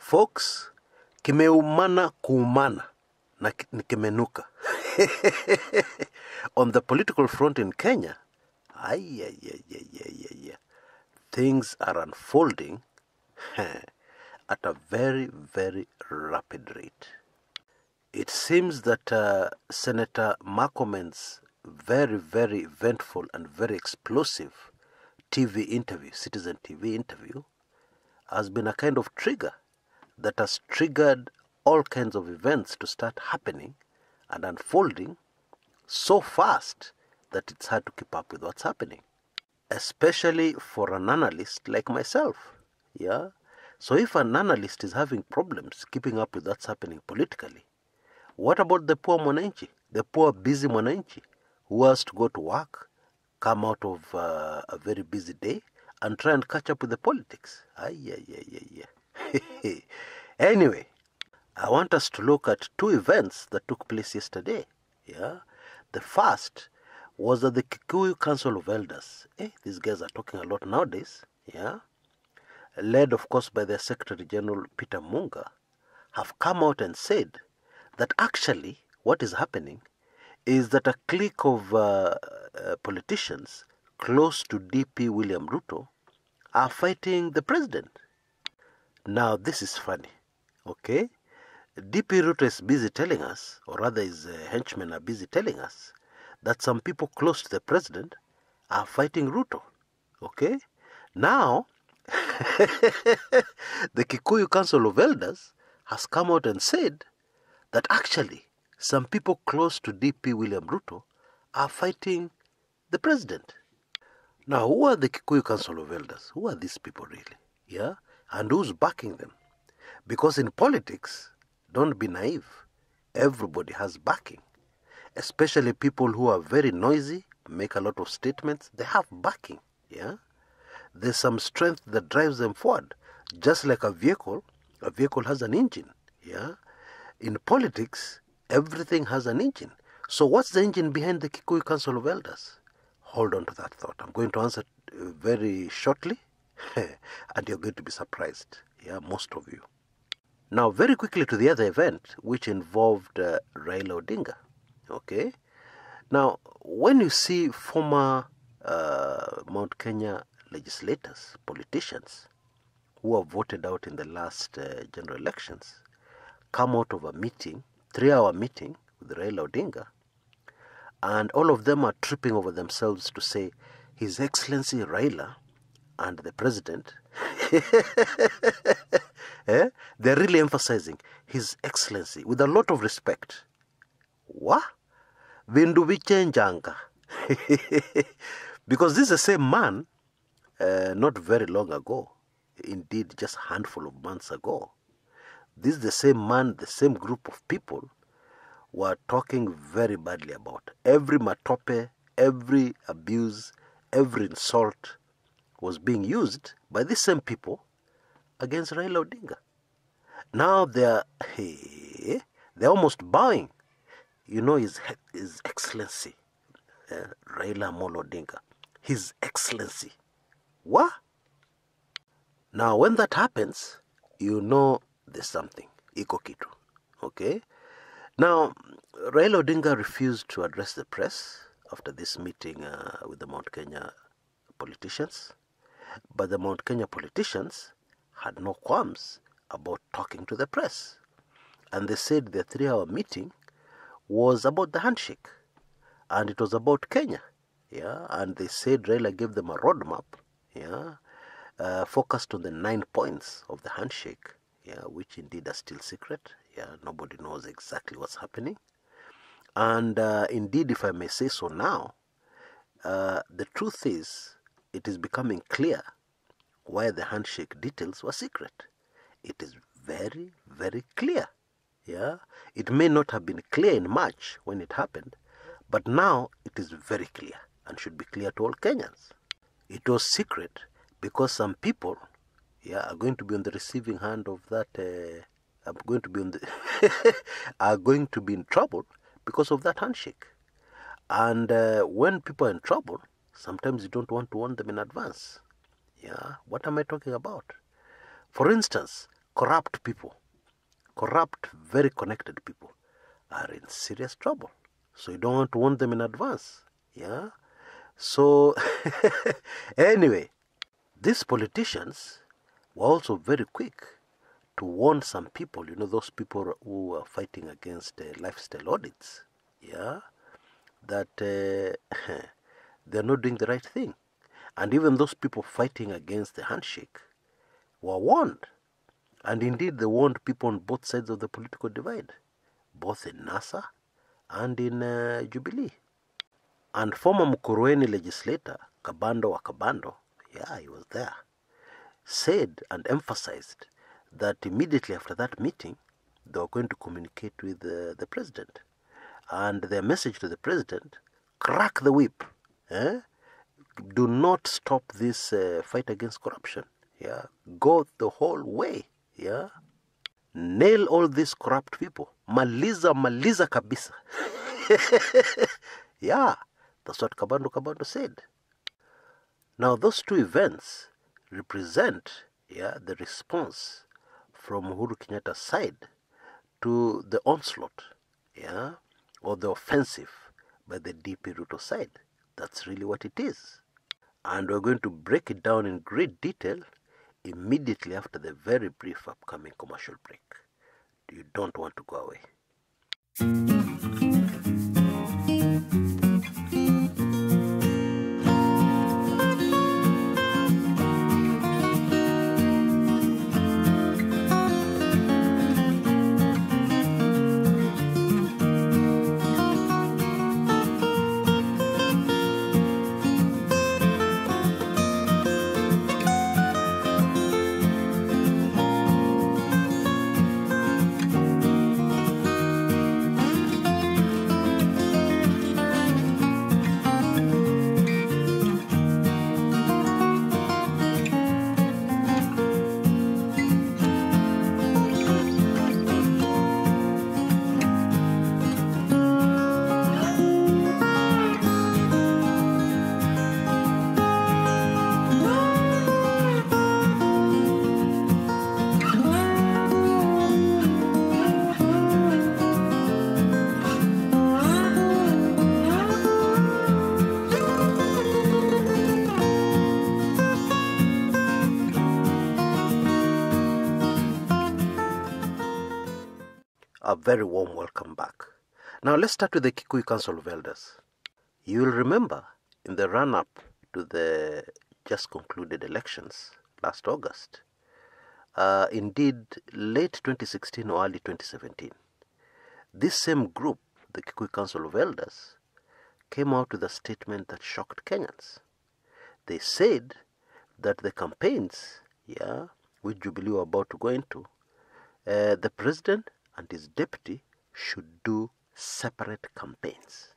Folks, kimeumana kuumana na kimenuka. On the political front in Kenya, things are unfolding at a very, very rapid rate. It seems that Senator Murkomen's very, very eventful and very explosive TV interview, Citizen TV interview, has been a kind of trigger that has triggered all kinds of events to start happening and unfolding so fast that it's hard to keep up with what's happening, especially for an analyst like myself. Yeah. So if an analyst is having problems keeping up with what's happening politically, what about the poor mwananchi, the poor busy mwananchi who has to go to work, come out of a very busy day and try and catch up with the politics? Anyway, I want us to look at two events that took place yesterday. Yeah, the first was that the Kikuyu Council of Elders, these guys are talking a lot nowadays, yeah, led of course by their Secretary General Peter Munga, have come out and said that actually what is happening is that a clique of politicians close to DP William Ruto are fighting the president. Now this is funny, okay? DP Ruto is busy telling us, or rather his henchmen are busy telling us, that some people close to the president are fighting Ruto, okay? Now, the Kikuyu Council of Elders has come out and said that actually some people close to DP William Ruto are fighting the president. Now, who are the Kikuyu Council of Elders? Who are these people really? Yeah? And who's backing them? Because in politics, don't be naive. Everybody has backing. Especially people who are very noisy, make a lot of statements, they have backing. Yeah? There's some strength that drives them forward. Just like a vehicle has an engine. Yeah? In politics, everything has an engine. So what's the engine behind the Kikuyu Council of Elders? Hold on to that thought. I'm going to answer very shortly, and you're going to be surprised. Yeah, most of you. Now, very quickly to the other event, which involved Raila Odinga. Okay? Now, when you see former Mount Kenya legislators, politicians, who have voted out in the last general elections, come out of a meeting, 3-hour meeting with Raila Odinga, and all of them are tripping over themselves to say, His Excellency Raila and the President, they're really emphasizing His Excellency with a lot of respect. What? Vindu vichenjanga. Because this is the same man, not very long ago, indeed just a handful of months ago, this is the same man, the same group of people were talking very badly about. Every matope, every abuse, every insult was being used by these same people against Raila Odinga. Now they're almost bowing. You know, His Excellency, Raila Amolo Odinga. His Excellency. What? Now, when that happens, you know there's something. Iko kitu. Okay? Now, Raila Odinga refused to address the press after this meeting with the Mount Kenya politicians. But the Mount Kenya politicians had no qualms about talking to the press. And they said the 3-hour meeting was about the handshake. And it was about Kenya. Yeah, and they said Raila gave them a roadmap, yeah, focused on the 9 points of the handshake, yeah, which indeed are still secret. Yeah, nobody knows exactly what's happening. And indeed, if I may say so now, the truth is, it is becoming clear why the handshake details were secret. It is very, very clear. Yeah, it may not have been clear in March when it happened, but now it is very clear and should be clear to all Kenyans. It was secret because some people, yeah, are going to be on the receiving hand of that. Are going to be are going to be in trouble because of that handshake. And when people are in trouble, sometimes you don't want to warn them in advance. Yeah, what am I talking about? For instance, corrupt people, corrupt, very connected people are in serious trouble. So you don't want to warn them in advance. Yeah? So, anyway, these politicians were also very quick to warn some people, those people who are fighting against lifestyle audits, yeah, that they're not doing the right thing. And even those people fighting against the handshake were warned. And indeed, they warned people on both sides of the political divide, both in NASA and in Jubilee. And former Mukurweni legislator, Kabando wa Kabando, yeah, he was there, said and emphasized that immediately after that meeting, they were going to communicate with the president. And their message to the president, crack the whip. Do not stop this fight against corruption. Yeah, go the whole way. Yeah, nail all these corrupt people. Maliza kabisa. Yeah, that's what Kabando said. Now, those two events represent, the response from Uhuru Kenyatta's side to the onslaught, or the offensive by the DP Ruto side. That's really what it is. And we're going to break it down in great detail immediately after the very brief upcoming commercial break. You don't want to go away. A very warm welcome back. Now let's start with the Kikuyu Council of Elders. You will remember in the run-up to the just concluded elections last August, indeed late 2016 or early 2017, this same group, the Kikuyu Council of Elders, came out with a statement that shocked Kenyans. They said that the campaigns, which Jubilee were about to go into, the president and his deputy should do separate campaigns.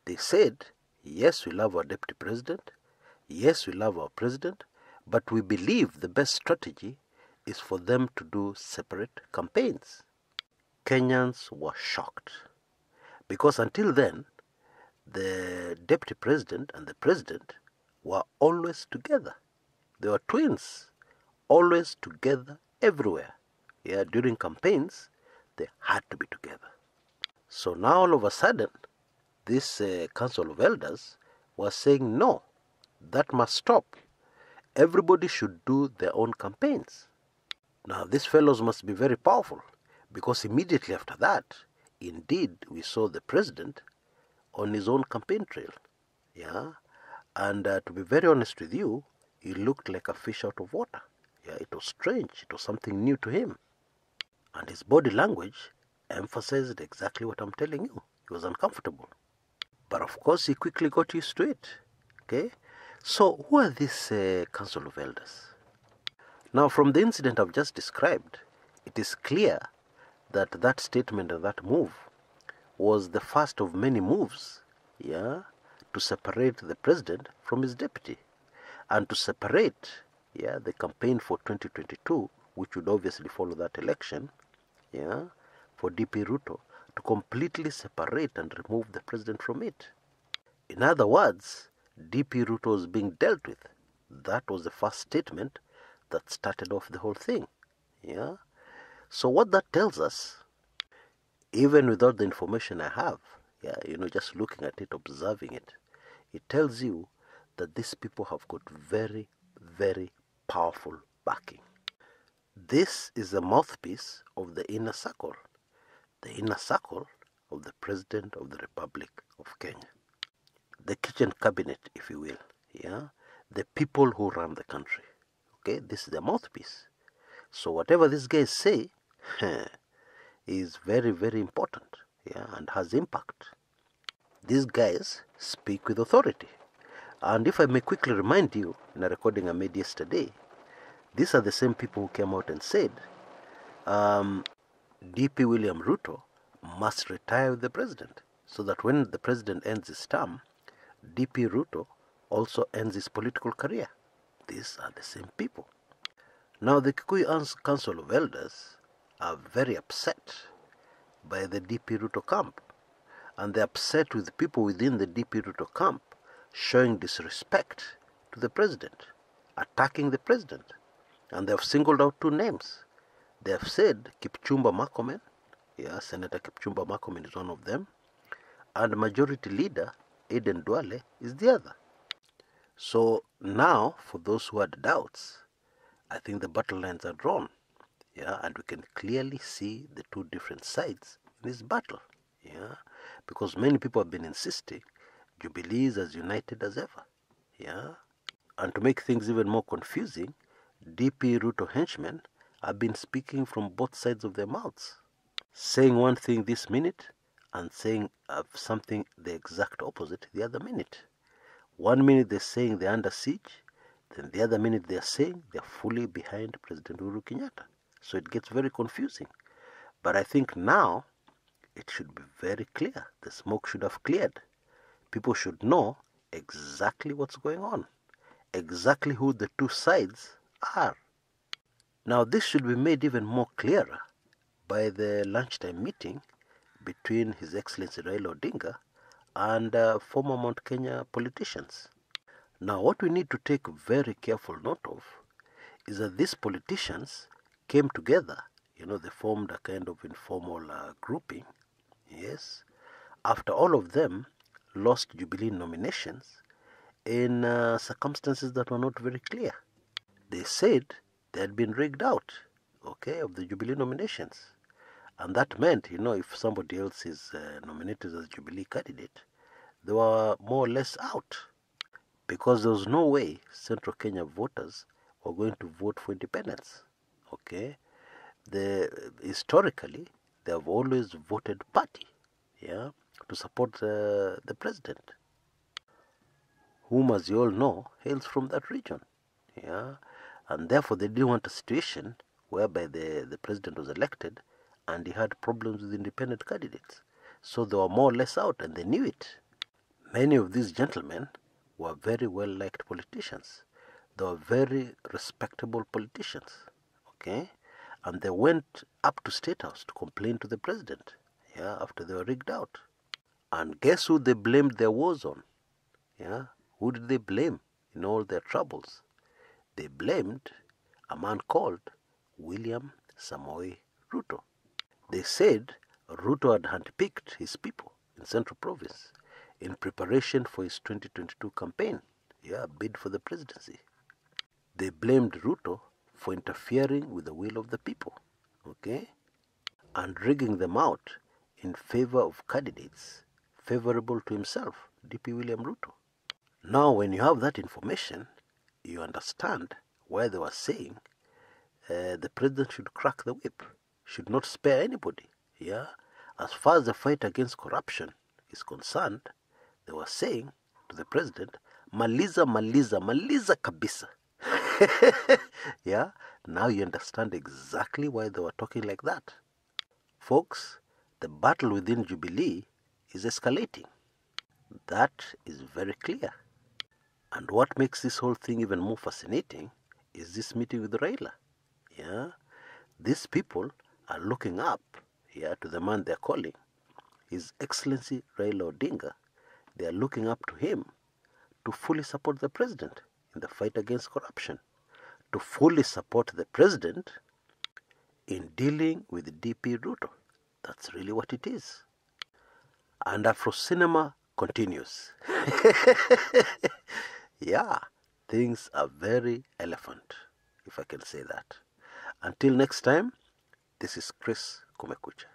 They said, yes, we love our deputy president, yes, we love our president, but we believe the best strategy is for them to do separate campaigns. Kenyans were shocked because until then, the deputy president and the president were always together. They were twins, always together everywhere. During campaigns, they had to be together. So now all of a sudden, this Council of Elders was saying, no, that must stop. Everybody should do their own campaigns. Now these fellows must be very powerful because immediately after that, indeed, we saw the president on his own campaign trail. And to be very honest with you, he looked like a fish out of water. It was strange. It was something new to him. And his body language emphasized exactly what I'm telling you. He was uncomfortable. But of course, he quickly got used to it. Okay? So, who are these Council of Elders? Now, from the incident I've just described, it is clear that that statement and that move was the first of many moves, to separate the president from his deputy and to separate, the campaign for 2022, which would obviously follow that election, for DP Ruto, to completely separate and remove the president from it. In other words, DP Ruto was being dealt with. That was the first statement that started off the whole thing. Yeah. So what that tells us, even without the information I have, yeah, just looking at it, observing it, it tells you that these people have got very, very powerful backing. This is the mouthpiece of the inner circle of the President of the Republic of Kenya. The kitchen cabinet, if you will, yeah, the people who run the country. Okay, this is the mouthpiece. So whatever these guys say is very, very important, yeah, and has impact. These guys speak with authority. And if I may quickly remind you, in a recording I made yesterday, these are the same people who came out and said DP William Ruto must retire with the president, so that when the president ends his term, DP Ruto also ends his political career. These are the same people. Now the Kikuyu Council of Elders are very upset by the DP Ruto camp, and they're upset with people within the DP Ruto camp showing disrespect to the president, attacking the president. And they have singled out two names. They have said Kipchumba Murkomen, yeah, Senator Kipchumba Murkomen is one of them, and Majority Leader Aden Duale is the other. So now, for those who had doubts, I think the battle lines are drawn, yeah, and we can clearly see the two different sides in this battle, yeah, because many people have been insisting Jubilee is as united as ever, yeah, and to make things even more confusing, DP Ruto henchmen have been speaking from both sides of their mouths, saying one thing this minute and saying something the exact opposite the other minute. 1 minute they're saying they're under siege, then the other minute they're saying they're fully behind President Uhuru Kenyatta. So it gets very confusing. But I think now it should be very clear. The smoke should have cleared. People should know exactly what's going on, exactly who the two sides are. Now this should be made even more clearer by the lunchtime meeting between His Excellency Raila Odinga and former Mount Kenya politicians. Now what we need to take very careful note of is that these politicians came together, they formed a kind of informal grouping, yes, after all of them lost Jubilee nominations in circumstances that were not very clear. They said they had been rigged out, okay, of the Jubilee nominations. And that meant, if somebody else is nominated as Jubilee candidate, they were more or less out, because there was no way Central Kenya voters were going to vote for independence, okay. Historically, they have always voted party, yeah, to support the president, whom, as you all know, hails from that region, yeah, and therefore they didn't want a situation whereby the president was elected and he had problems with independent candidates. So they were more or less out, and they knew it. Many of these gentlemen were very well-liked politicians. They were very respectable politicians, okay? And they went up to State House to complain to the president, yeah, after they were rigged out. And guess who they blamed their wars on? Yeah, who did they blame in all their troubles? They blamed a man called William Samoei Ruto. They said Ruto had handpicked his people in Central Province in preparation for his 2022 campaign, yeah, bid for the presidency. They blamed Ruto for interfering with the will of the people, okay, and rigging them out in favor of candidates favorable to himself, DP William Ruto. Now, when you have that information, you understand why they were saying the president should crack the whip, should not spare anybody, yeah. As far as the fight against corruption is concerned, they were saying to the president, maliza, maliza, maliza kabisa. Yeah, now you understand exactly why they were talking like that. Folks, the battle within Jubilee is escalating. That is very clear. And what makes this whole thing even more fascinating is this meeting with Raila. Yeah, these people are looking up, yeah, to the man they're calling His Excellency Raila Odinga. They are looking up to him to fully support the president in the fight against corruption, to fully support the president in dealing with DP Ruto. That's really what it is. And Afro cinema continues. Yeah, things are very elephant, if I can say that. Until next time, this is Chris Kumekucha.